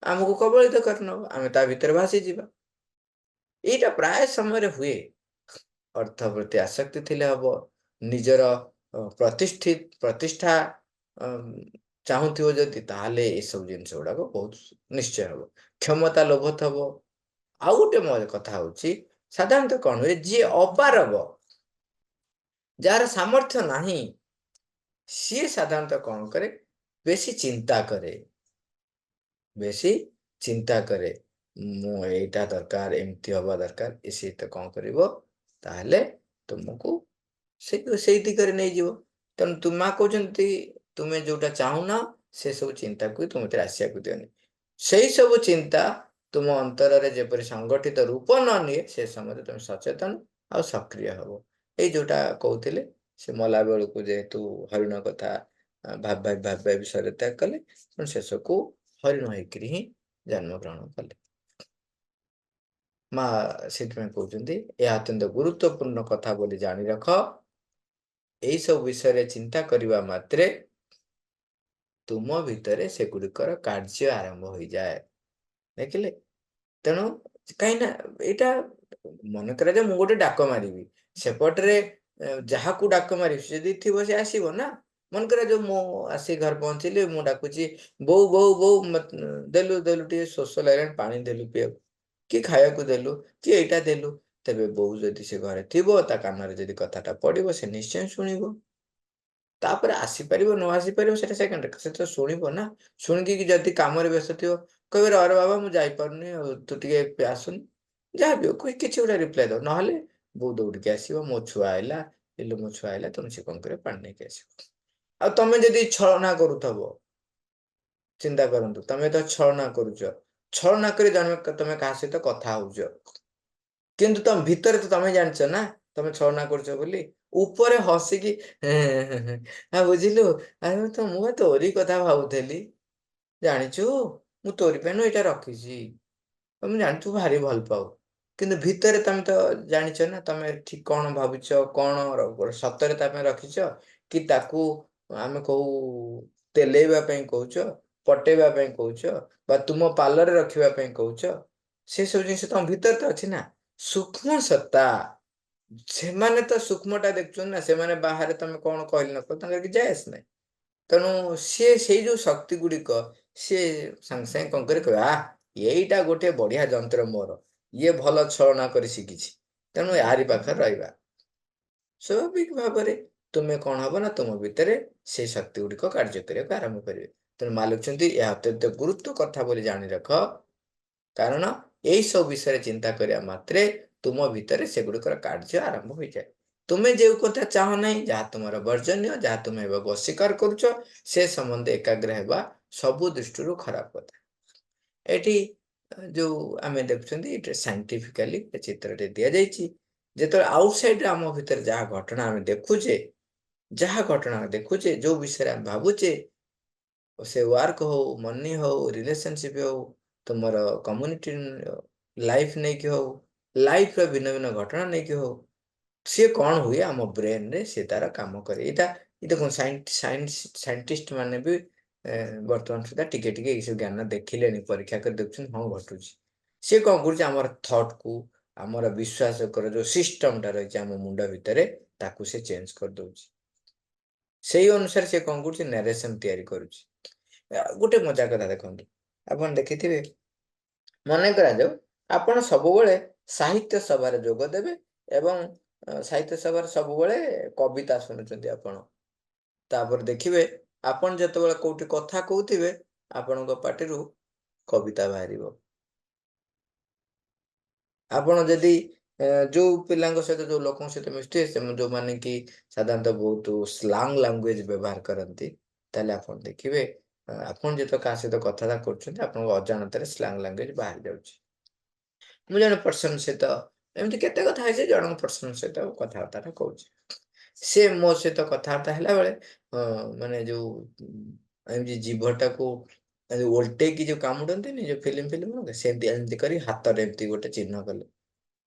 ଆମକୁ କବଳିତ କରିନବ, ଆମେ ତା ଭିତରେ ଭାସିଯିବା। ଏଇଟା ପ୍ରାୟ ସମୟରେ ହୁଏ। ଅର୍ଥ ପ୍ରତି ଆସକ୍ତି ଥିଲେ ହବ, ନିଜର ପ୍ରତିଷ୍ଠା ଚାହୁଁଥିବ ଯଦି, ତାହେଲେ ଏସବୁ ଜିନିଷ ଗୁଡାକ ବହୁତ ନିଶ୍ଚୟ ହବ। କ୍ଷମତା ଲୋଭ ଥବ। ଆଉ ଗୋଟେ କଥା ହଉଛି, ସାଧାରଣତଃ କଣ ହୁଏ, ଯିଏ ଅପାରଗ, ଯାହାର ସାମର୍ଥ୍ୟ ନାହିଁ, ସିଏ ସାଧାରଣତଃ କଣ କରେ, ବେଶୀ ଚିନ୍ତା କରେ। ମୁଁ ଏଇଟା ଦରକାର, ଏମିତି ହବା ଦରକାର। ସିଏ ତ କଣ କରିବ, ତାହେଲେ ତୁମକୁ ସେଇ ଦିଗରେ ନେଇଯିବ। ତେଣୁ ତୁମା କହୁଛନ୍ତି, ତୁମେ ଯୋଉଟା ଚାହୁଁନ ସେ ସବୁ ଚିନ୍ତାକୁ ତୁମ ଭିତରେ ଆସିବାକୁ ଦିଅନି। ସେଇ ସବୁ ଚିନ୍ତା ତୁମ ଅନ୍ତରରେ ଯେପରି ସଂଗଠିତ ରୂପ ନ ନିଏ, ସେ ସମୟରେ ତୁମେ ସଚେତନ ଆଉ ସକ୍ରିୟ ହବ। ଏଇ ଯୋଉଟା କହୁଥିଲେ, ସେ ମଲା ବେଳକୁ ଯେହେତୁ ହରିଣ କଥା ଭାବି ବିଷୟରେ ତ୍ୟାଗ କଲେ, ତେଣୁ ଶେଷକୁ ହରିଣ ହେଇକିରି ହିଁ ଜନ୍ମଗ୍ରହଣ କଲେ। ମା ସେଥିପାଇଁ କହୁଛନ୍ତି, ଏହା ଅତ୍ୟନ୍ତ ଗୁରୁତ୍ୱପୂର୍ଣ୍ଣ କଥା ବୋଲି ଜାଣି ରଖ। ଏଇ ସବୁ ବିଷୟରେ ଚିନ୍ତା କରିବା ମାତ୍ରେ ତୁମ ଭିତରେ ସେଗୁଡ଼ିକର କାର୍ଯ୍ୟ ଆରମ୍ଭ ହୋଇଯାଏ। ଦେଖିଲେ? ତେଣୁ କାହିଁକି ନା ଏଇଟା ମନେ କରାଯାଏ, ମୁଁ ଗୋଟେ ଡାକ ମାରିବି, ସେପଟରେ ଯାହାକୁ ଡାକ ମାରିବି ଯଦି ଥିବ ସେ ଆସିବ ନା। ମନେ କରାଯାଉ ମୁଁ ଆସି ଘରେ ପହଞ୍ଚିଲି, ମୁଁ ଡାକୁଛି ବୋଉ ବୋଉ ବୋଉ ଦେଲୁ ଟିକେ ଶୋଷ ଲାଗିଲାଣି, ପାଣି ଦେଲୁ ପିଇବାକୁ, କି ଖାଇବାକୁ ଦେଲୁ, କି ଏଇଟା ଦେଲୁ। ତେବେ ବୋଉ ଯଦି ସେ ଘରେ ଥିବ, ତା କାନରେ ଯଦି କଥାଟା ପଡିବ, ସେ ନିଶ୍ଚୟ ଶୁଣିବ। ତାପରେ ଆସିପାରିବ ନ ଆସିପାରିବ ସେଟା ସେକେଣ୍ଡ, ସେ ତ ଶୁଣିବ ନା। ଶୁଣିକି ଯଦି କାମରେ ବ୍ୟସ୍ତ ଥିବ, କହିବେ ଅରେ ବାବା ମୁଁ ଯାଇପାରୁନି, ଆଉ ତୁ ଟିକେ ଆସୁନି, ଯାହା ବି ହଉ କିଛି ଗୋଟେ ରିପ୍ଲାଏ ଦବ। ନହେଲେ ବୋଉ ଦୌଡ଼ିକି ଆସିବ, ମୋ ଛୁଆ ଆଇଲା, ମୋ ଛୁଆ ଆଇଲା, ତମେ ସେ କଣ କରିବ, ପାଣି ନେଇକି ଆସିବ। ଆଉ ତମେ ଯଦି ଛଳନା କରୁଥବ, ଚିନ୍ତା କରନ୍ତୁ, ତମେ ତ ଛଳନା କରୁଛ, ଛଳନା କରି ତମେ କାହା ସହିତ କଥା ହଉଛ, କିନ୍ତୁ ତମ ଭିତରେ ତ ତମେ ଜାଣିଛ ନା ତମେ ଛଳନା କରୁଛ ବୋଲି। ଉପରେ ହସିକି ବୁଝିଲୁ, ମୁଁ ତୋରି କଥା ଭାବୁଥିଲି, ଜାଣିଛୁ ମୁଁ ତୋରି ପାଇଁ ଏଇଟା ରଖିଛି, ମୁଁ ଜାଣିଛୁ ଭାରି ଭଲ ପାଉ। କିନ୍ତୁ ଭିତରେ ତମେ ତ ଜାଣିଛ ନା, ତମେ ଠିକ କଣ ଭାବୁଛ, କଣ ସତରେ ତା ପାଇଁ ରଖିଛ, କି ତାକୁ ଆମେ କହୁ ତେଲେଇବା ପାଇଁ କହୁଛ, ପଟେଇବା ପାଇଁ କହୁଛ, ବା ତୁମ ପାଲରେ ରଖିବା ପାଇଁ କହୁଛ। ସେ ସବୁ ଜିନିଷ ତମ ଭିତରେ ତ ଅଛି ନା, ସୂକ୍ଷ୍ମ ସତ୍ତା। ସେମାନେ ତ ସୂକ୍ଷ୍ମଟା ଦେଖୁଛନ୍ତି ନା, ସେମାନେ ବାହାରେ ତମେ କଣ କହିଲେ ନ କହିଲେ ତାଙ୍କର କିଛି ଯାଏ ଆସେ ନାହିଁ। ତେଣୁ ସିଏ ସେଇ ଯୋଉ ଶକ୍ତି ଗୁଡିକ ସିଏ ସାଙ୍ଗେ ସାଙ୍ଗେ କଣ କରି କହିବେ, ଏଇଟା ଗୋଟେ ବଢିଆ ଯନ୍ତ୍ର ମୋର, ଇଏ ଭଲ ଛଳନା କରି ଶିଖିଛି, ତେଣୁ ଆରି ପାଖରେ ରହିବା। ସ୍ୱାଭାବିକ ଭାବରେ ତୁମେ କଣ ହବ ନା, ତୁମ ଭିତରେ ସେଇ ଶକ୍ତି ଗୁଡିକ କାର୍ଯ୍ୟ କରିବାକୁ ଆରମ୍ଭ କରିବେ। ତେଣୁ ମା ଲେଖୁଛନ୍ତି, ଏହା ଅତ୍ୟନ୍ତ ଗୁରୁତ୍ୱ କଥା ବୋଲି ଜାଣି ରଖ, କାରଣ ଏଇ ସବୁ ବିଷୟରେ ଚିନ୍ତା କରିବା ମାତ୍ରେ ତୁମ ଭିତରେ ସେଗୁଡ଼ିକର କାର୍ଯ୍ୟ ଆରମ୍ଭ ହୋଇଯାଏ। ତୁମେ ଯେଉଁ କଥା ଚାହଁ ନାହିଁ, ଯାହା ତୁମର ବର୍ଜନୀୟ, ଯାହା ତୁମେ ହେବାକୁ ଅସ୍ୱୀକାର କରୁଛ, ସେ ସମ୍ବନ୍ଧେ ଏକାଗ୍ର ହେବା ସବୁ ଦୃଷ୍ଟିରୁ ଖରାପ କଥା। ଏଠି ଯୋଉ ଆମେ ଦେଖୁଛନ୍ତି, ଏଠି ସାଇଣ୍ଟିଫିକାଲି ଚିତ୍ରଟେ ଦିଆଯାଇଛି। ଯେତେବେଳେ ଆଉଟସାଇଡରେ ଆମ ଭିତରେ ଯାହା ଘଟଣା ଆମେ ଦେଖୁଛେ, ଯୋଉ ବିଷୟରେ ଆମେ ଭାବୁଛେ, ସେ ୱାର୍କ ହଉ, ମନି ହଉ, ରିଲେସନସିପ ହଉ, ତୁମର କମ୍ୟୁନିଟି ଲାଇଫ ନେଇକି ହଉ, ଲାଇଫର ଭିନ୍ନ ଭିନ୍ନ ଘଟଣା ନେଇକି ହଉ, ସିଏ କଣ ହୁଏ ଆମ ବ୍ରେନରେ, ସେ ତାର କାମ କରେ। ଏଇଟା ଦେଖୁନ, ସାଇଣ୍ଟିଷ୍ଟ ମାନେ ବି ବର୍ତ୍ତମାନ ସୁଦ୍ଧା ଟିକେ ଟିକେ ଏଇସବୁ ଜ୍ଞାନ ଦେଖିଲେଣି, ପରୀକ୍ଷା କରି ଦେଖୁଛନ୍ତି, ହଁ ଘଟୁଛି। ସିଏ କଣ କରୁଛି, ଆମର ଥଟ୍କୁ, ଆମର ବିଶ୍ୱାସକର ଯୋଉ ସିଷ୍ଟମଟା ରହିଛି ଆମ ମୁଣ୍ଡ ଭିତରେ, ତାକୁ ସେ ଚେଞ୍ଜ କରିଦଉଛି। ସେଇ ଅନୁସାରେ ସେ କଣ କରୁଛି, ନାରେସନ ତିଆରି କରୁଛି। ଗୋଟେ ମଜା କଥା ଦେଖନ୍ତୁ, ଆପଣ ଦେଖିଥିବେ, ମନେ କରାଯାଉ ଆପଣ ସବୁବେଳେ ସାହିତ୍ୟ ସଭାରେ ଯୋଗ ଦେବେ, ଏବଂ ସାହିତ୍ୟ ସଭାରେ ସବୁବେଳେ କବିତା ଶୁଣୁଛନ୍ତି ଆପଣ। ତାପରେ ଦେଖିବେ, ଆପଣ ଯେତେବେଳେ କୋଉଠି କଥା କହୁଥିବେ, ଆପଣଙ୍କ ପାଟିରୁ କବିତା ବାହାରିବ। ଆପଣ ଯଦି ଯୋଉ ପିଲାଙ୍କ ସହିତ, ଯୋଉ ଲୋକଙ୍କ ସହିତ ମିଶୁଥିବେ, ଯୋଉମାନେ କି ସାଧାରଣତଃ ବହୁତ ସ୍ଲାଙ୍ଗ ଲାଙ୍ଗୁଏଜ ବ୍ୟବହାର କରନ୍ତି, ତାହେଲେ ଆପଣ ଦେଖିବେ, ଆପଣ ଯେତେବେଳେ କାହା ସହିତ କଥାବାର୍ତ୍ତା କରୁଛନ୍ତି, ଆପଣଙ୍କ ଅଜାଣତରେ ସ୍ଲାଙ୍ଗ ଲାଙ୍ଗୁଏଜ ବାହାରି ଯାଉଛି। ମୁଁ ଜଣେ ପର୍ସନ ସହିତ ଏମିତି କେତେ କଥା ହେଇଛି, ଜଣଙ୍କ ପର୍ସନ ସହିତ କଥାବାର୍ତ୍ତା କହୁଛି, ସେ ମୋ ସହିତ କଥାବାର୍ତ୍ତା ହେଲା ବେଳେ ମାନେ ଯୋଉ ଏମିତି ଜିଭଟାକୁ ଓଲଟେଇକି ଯୋଉ କାମୁଡନ୍ତିନି, ଯୋଉ ଫିଲ୍ମ ସେମିତି ଏମିତି କରି ହାତରେ ଏମିତି ଗୋଟେ ଚିହ୍ନ କଲେ।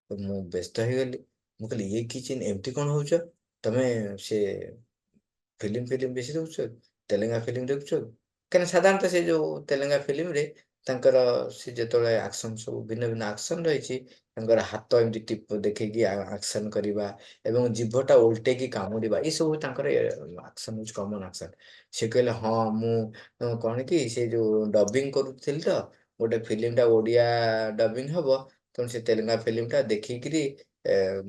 ମୁଁ ବ୍ୟସ୍ତ ହେଇଗଲି, ମୁଁ କହିଲି ଇଏ କି ଚିହ୍ନ, ଏମିତି କଣ ହଉଛ ତମେ? ସେ ଫିଲ୍ମ ବେଶୀ ଦେଖୁଛ, ତେଲେଙ୍ଗା ଫିଲ୍ମ ଦେଖୁଛ? କାହିଁକିନା ସାଧାରଣତଃ ସେ ଯୋଉ ତେଲେଙ୍ଗା ଫିଲ୍ମରେ ତାଙ୍କର ସେ ଯେତେବେଳେ ଆକ୍ସନ୍ ସବୁ ଭିନ୍ନ ଭିନ୍ନ ଆକ୍ସନ୍ ରହିଛି, ତାଙ୍କର ହାତ ଏମିତି ଦେଖେଇକି ଆକ୍ସନ୍ କରିବା ଏବଂ ଜିଭଟା ଓଲଟେଇକି କାମୁଡ଼ିବା, ଏସବୁ ତାଙ୍କର ଆକ୍ସନ୍ ହଉଛି କମନ୍ ଆକ୍ସନ୍। ସେ କହିଲେ ହଁ ମୁଁ କଣ କି ସେ ଯୋଉ ଡବିଂ କରୁଥିଲି ତ, ଗୋଟେ ଫିଲ୍ମଟା ଓଡ଼ିଆ ଡବିଂ ହବ, ତେଣୁ ସେ ତେଲେଙ୍ଗା ଫିଲ୍ମଟା ଦେଖିକିରି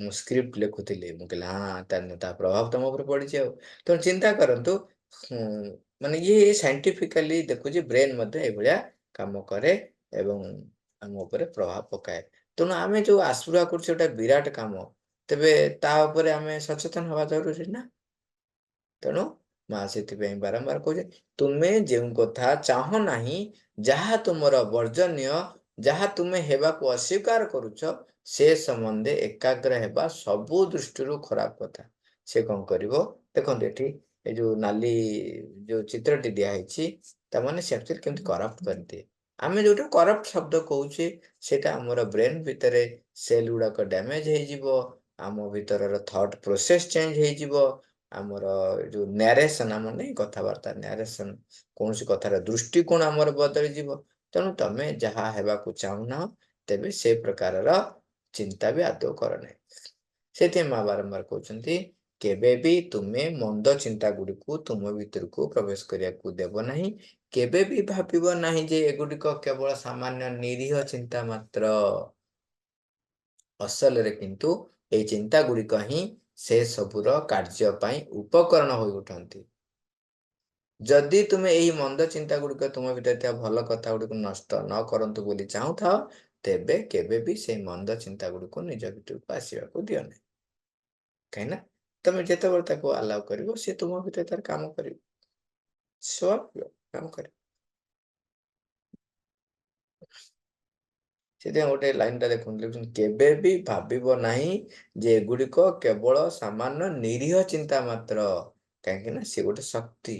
ମୁଁ ସ୍କ୍ରିପ୍ଟ ଲେଖୁଥିଲି। ମୁଁ କହିଲି ହଁ ତାହେଲେ ତା ପ୍ରଭାବ ତମ ଉପରେ ପଡ଼ିଛି ଆଉ। ତେଣୁ ଚିନ୍ତା କରନ୍ତୁ, ମାନେ ଇଏ ସାଇଣ୍ଟିଫିକାଲି ଦେଖୁଛି ବ୍ରେନ୍ ମଧ୍ୟ ଏଇଭଳିଆ କାମ କରେ ଏବଂ ଆମ ଉପରେ ପ୍ରଭାବ ପକାଏ। ତେଣୁ ଆମେ ଯୋଉ ଆଶୁରା କରୁଛେ ଗୋଟେ ବିରାଟ କାମ, ତେବେ ତା ଉପରେ ଆମେ ସଚେତନ ହବା ଜରୁରୀ ନା। ତେଣୁ ମା ସେଥିପାଇଁ ବାରମ୍ବାର କହୁଛି, ତୁମେ ଯେଉଁ କଥା ଚାହଁ ନାହିଁ, ଯାହା ତୁମର ବର୍ଜନୀୟ, ଯାହା ତୁମେ ହେବାକୁ ଅସ୍ୱୀକାର କରୁଛ, ସେ ସମ୍ବନ୍ଧେ ଏକାଗ୍ର ହେବା ସବୁ ଦୃଷ୍ଟିରୁ ଖରାପ କଥା। ସେ କଣ କରିବ, ଦେଖନ୍ତୁ ଏଠି ଏ ଯୋଉ ନାଲି ଯୋଉ ଚିତ୍ରଟି ଦିଆହେଇଛି, ତାମାନେ ସେ ଆକ୍ଚୁଆଲି କେମିତି କରପ୍ଟ କରିଦିଏ। ଆମେ ଯୋଉଟା କରପ୍ଟ ଶବ୍ଦ କହୁଛେ, ସେଇଟା ଆମର ବ୍ରେନ୍ ଭିତରେ ସେଲ୍ ଗୁଡାକ ଡ୍ୟାମେଜ ହେଇଯିବ, ଆମ ଭିତରର ଥଟ୍ ପ୍ରୋସେସ ଚେଞ୍ଜ ହେଇଯିବ, ଆମର ଯୋଉ ନ୍ୟାରେସନ୍, ଆମର ନାହିଁ କଥାବାର୍ତ୍ତା ନ୍ୟାରେସନ୍, କୌଣସି କଥାର ଦୃଷ୍ଟିକୋଣ ଆମର ବଦଳିଯିବ। ତେଣୁ ତମେ ଯାହା ହେବାକୁ ଚାହୁଁନାହ, ତେବେ ସେ ପ୍ରକାରର ଚିନ୍ତା ବି ଆଦୌ କର ନାହିଁ। ସେଥିପାଇଁ ମା ବାରମ୍ବାର କହୁଛନ୍ତି, କେବେ ବି ତୁମେ ମନ୍ଦ ଚିନ୍ତା ଗୁଡ଼ିକୁ ତୁମ ଭିତରକୁ ପ୍ରବେଶ କରିବାକୁ ଦେବ ନାହିଁ। କେବେ ବି ଭାବିବ ନାହିଁ ଯେ ଏଗୁଡ଼ିକ କେବଳ ସାମାନ୍ୟ ନିରୀହ ଚିନ୍ତା ମାତ୍ର। ଅସଲରେ କିନ୍ତୁ ଏଇ ଚିନ୍ତା ଗୁଡ଼ିକ ହିଁ ସେ ସବୁର କାର୍ଯ୍ୟ ପାଇଁ ଉପକରଣ ହୋଇ ଉଠନ୍ତି। ଯଦି ତୁମେ ଏହି ମନ୍ଦ ଚିନ୍ତା ଗୁଡ଼ିକ ତୁମ ଭିତରେ ଥିବା ଭଲ କଥା ଗୁଡ଼ିକୁ ନଷ୍ଟ ନ କରନ୍ତୁ ବୋଲି ଚାହୁଁଥାଅ, ତେବେ କେବେ ବି ସେଇ ମନ୍ଦ ଚିନ୍ତା ଗୁଡ଼ିକୁ ନିଜ ଭିତରକୁ ଆସିବାକୁ ଦିଅ ନାହିଁ। କାହିଁକି ନା ତମେ ଯେତେବେଳେ ତାକୁ ଆଲାଉ କରିବ, ସେ ତୁମ ଭିତରେ ତାର କାମ କରିବ, କାମ କରିବ। ସେଥିପାଇଁ ଗୋଟେ ଲାଇନଟା ଦେଖନ୍ତୁ, କେବେ ବି ଭାବିବ ନାହିଁ ଯେ ଏଗୁଡ଼ିକ କେବଳ ସାମାନ୍ୟ ନିରୀହ ଚିନ୍ତା ମାତ୍ର। କାହିଁକି ନା ସେ ଗୋଟେ ଶକ୍ତି,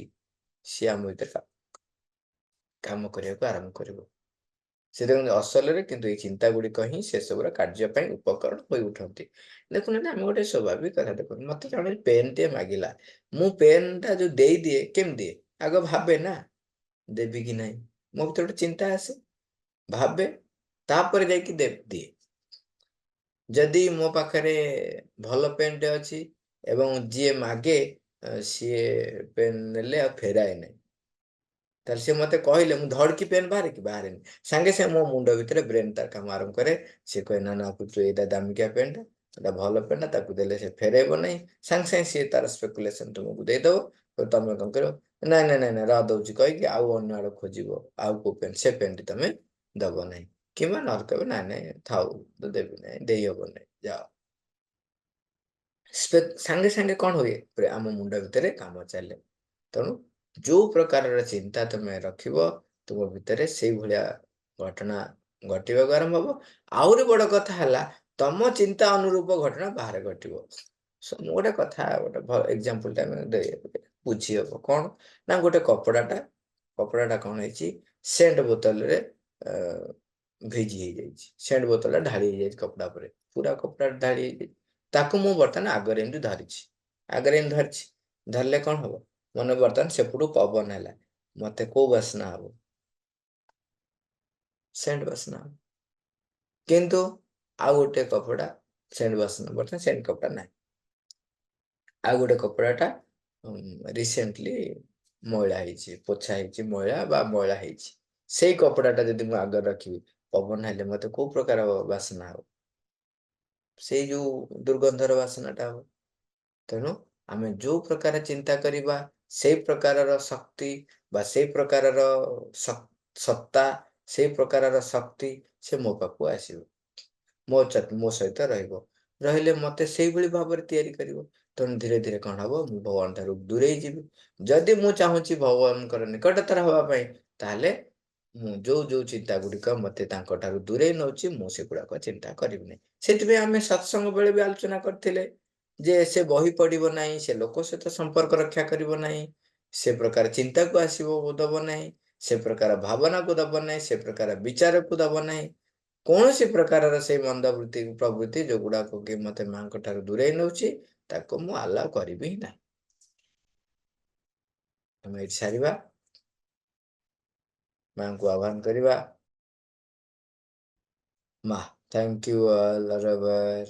ସିଏ ଆମ ଭିତରେ କାମ କରିବାକୁ ଆରମ୍ଭ କରିବ। ସେ ଦେଖନ୍ତୁ ଅସଲରେ କିନ୍ତୁ ଏଇ ଚିନ୍ତା ଗୁଡ଼ିକ ହିଁ ସେସବୁର କାର୍ଯ୍ୟ ପାଇଁ ଉପକରଣ ହୋଇ ଉଠନ୍ତି। ଦେଖୁନାହାନ୍ତି, ଆମେ ଗୋଟେ ସ୍ୱାଭାବିକ କଥା ଦେଖନ୍ତୁ, ମତେ ଜଣେ ପେନ୍ଟିଏ ମାଗିଲା, ମୁଁ ପେନ୍ଟା ଯୋଉ ଦେଇଦିଏ, କେମିତି ଦିଏ? ଆଗ ଭାବେ ନା ଦେବି କି ନାହିଁ, ମୋ ଭିତରେ ଗୋଟେ ଚିନ୍ତା ଆସେ, ଭାବେ, ତାପରେ ଯାଇକି ଦିଏ। ଯଦି ମୋ ପାଖରେ ଭଲ ପେନ୍ଟେ ଅଛି ଏବଂ ଯିଏ ମାଗେ ସିଏ ପେନ୍ ନେଲେ ଆଉ ଫେରାଏ ନାହିଁ, ତାହେଲେ ସେ ମତେ କହିଲେ ମୁଁ ଧଡ଼କି ପେନ୍ ବାହାରେନି। ସାଙ୍ଗେ ସାଙ୍ଗେ ମୋ ମୁଣ୍ଡ ଭିତରେ ବ୍ରେନ୍ ତାର କାମ ଆରମ୍ଭ କରେ। ସିଏ କହେ ନା ପୁତୁ ଏଇଟା ଦାମିକିଆ ପେନ୍ଟା, ଏଇଟା ଭଲ ପେନ୍ଟା, ତାକୁ ଦେଲେ ସେ ଫେରେଇବ ନାହିଁ। ସାଙ୍ଗେ ସାଙ୍ଗେ ସିଏ ତାର ସ୍ପେକୁଲେସନ୍ ତୁମକୁ ଦେଇଦବ। ତମେ କଣ କରିବ, ନାଇଁ ର ଦଉଛି କହିକି ଆଉ ଅନ୍ୟ ଆଡେ ଖୋଜିବ, ଆଉ କୋଉ ପେନ୍, ସେ ପେନ୍ଟି ତମେ ଦବ ନାହିଁ। କିମ୍ବା ନହେଲେ କହିବ ନାଇଁ ଥାଉ, ଦେବି ନାହିଁ, ଦେଇହବ ନାହିଁ, ଯାଅ। ସାଙ୍ଗେ ସାଙ୍ଗେ କଣ ହୁଏ, ଆମ ମୁଣ୍ଡ ଭିତରେ କାମ ଚାଲେ। ତେଣୁ ଯୋଉ ପ୍ରକାରର ଚିନ୍ତା ତମେ ରଖିବ, ତୁମ ଭିତରେ ସେଇଭଳିଆ ଘଟଣା ଘଟିବାକୁ ଆରମ୍ଭ ହବ। ଆହୁରି ବଡ କଥା ହେଲା, ତମ ଚିନ୍ତା ଅନୁରୂପ ଘଟଣା ବାହାରେ ଘଟିବ। ମୁଁ ଗୋଟେ କଥା, ଗୋଟେ ଭଲ ଏକ୍ସାମ୍ପଲଟା ବୁଝି ହବ କଣ ନା, ଗୋଟେ କପଡାଟା କଣ ହେଇଛି, ସେଣ୍ଟ ବୋତଲରେ ଭିଜି ହେଇଯାଇଛି, ସେଣ୍ଟ ବୋତଲଟା ଢାଳି ହେଇଯାଇଛି କପଡା ଉପରେ, ପୁରା କପଡା ଢାଳି ହେଇଯାଇଛି। ତାକୁ ମୁଁ ବର୍ତ୍ତମାନ ଆଗରେ ଏମିତି ଧରିଛି, ଧରିଲେ କଣ ହବ, ମନେ ବର୍ତ୍ତମାନ ସେପଟୁ ପବନ ହେଲା, ମତେ କୋଉ ବାସ୍ନା ହବ, ସେଣ୍ଟ ବାସ୍ନା ହବ। କିନ୍ତୁ ଆଉ ଗୋଟେ କପଡା, ସେଣ୍ଟ ବାସ୍ନା, ବର୍ତ୍ତମାନ ସେଣ୍ଟ କପଡା ନାହିଁ। ଆଉ ଗୋଟେ କପଡାଟା ରିସେଣ୍ଟଲି ମଇଳା ହେଇଛି, ପୋଛା ହେଇଛି, ମଇଳା ହେଇଛି। ସେଇ କପଡାଟା ଯଦି ମୁଁ ଆଗରେ ରଖିବି, ପବନ ହେଲେ ମତେ କୋଉ ପ୍ରକାର ବାସ୍ନା ହବ, ସେଇ ଯୋଉ ଦୁର୍ଗନ୍ଧର ବାସ୍ନାଟା ହବ। ତେଣୁ ଆମେ ଯୋଉ ପ୍ରକାର ଚିନ୍ତା କରିବା, ସେଇ ପ୍ରକାରର ଶକ୍ତି ବା ସେଇ ପ୍ରକାରର ସତ୍ତା, ସେଇ ପ୍ରକାରର ଶକ୍ତି ସେ ମୋ ପାଖକୁ ଆସିବ, ମୋ ସହିତ ରହିବ, ରହିଲେ ମତେ ସେଇଭଳି ଭାବରେ ତିଆରି କରିବ। ତେଣୁ ଧୀରେ ଧୀରେ କଣ ହବ, ମୁଁ ଭଗବାନ ଠାରୁ ଦୂରେଇ ଯିବି। ଯଦି ମୁଁ ଚାହୁଁଛି ଭଗବାନଙ୍କର ନିକଟତର ହବା ପାଇଁ, ତାହେଲେ ମୁଁ ଯୋଉ ଚିନ୍ତା ଗୁଡ଼ିକ ମତେ ତାଙ୍କ ଠାରୁ ଦୂରେଇ ନଉଛି, ମୁଁ ସେଗୁଡାକ ଚିନ୍ତା କରିବି ନାହିଁ। ସେଥିପାଇଁ ଆମେ ସତ୍ସଙ୍ଗ ବେଳେ ବି ଆଲୋଚନା କରିଥିଲେ ଯେ ସେ ବହି ପଢିବ ନାହିଁ, ସେ ଲୋକ ସହିତ ସମ୍ପର୍କ ରକ୍ଷା କରିବ ନାହିଁ, ସେ ପ୍ରକାର ଚିନ୍ତାକୁ ଦବ ନାହିଁ, ସେ ପ୍ରକାର ଭାବନାକୁ ଦବ ନାହିଁ, ସେ ପ୍ରକାର ବିଚାରକୁ ଦବ ନାହିଁ। କୌଣସି ପ୍ରକାରର ସେଇ ମନ୍ଦ ପ୍ରବୃତ୍ତି ଯୋଉଗୁଡାକ କି ମତେ ମାଙ୍କ ଠାରୁ ଦୂରେଇ ନଉଛି, ତାକୁ ମୁଁ ଆଲାଉ କରିବି ହିଁ ନାହିଁ। ଆମେ ଏଠି ସାରିବା, ମାଙ୍କୁ ଆହ୍ୱାନ କରିବା। Ma, thank you all, Robert.